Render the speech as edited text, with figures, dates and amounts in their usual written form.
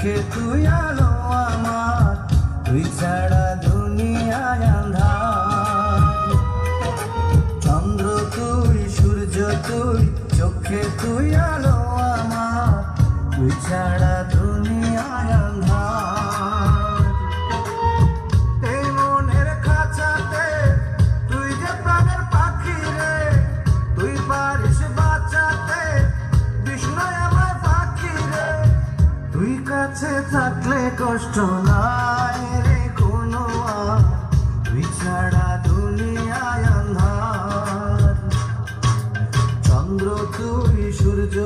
চোখে তুই আলো আমার, তুই ছাড়া দুনিয়ায় আন্ধার। চন্দ্র তুই, সূর্য তুই, চোখে তুই আলো আমার, তুই ছাড়া দুনিয়ায় আন্ধার। এই মনের খাঁচাতে তুই যে প্রাণের পাখি রে, তুই পারিস বাঁচাতে বিষ্ণয় আমার পাখি রে। তুই কাছে থাকলে কষ্ট নাই রে কোনো আর, তুই ছাড়া দুনিয়ায় আন্ধার। চন্দ্র তুই, সূর্য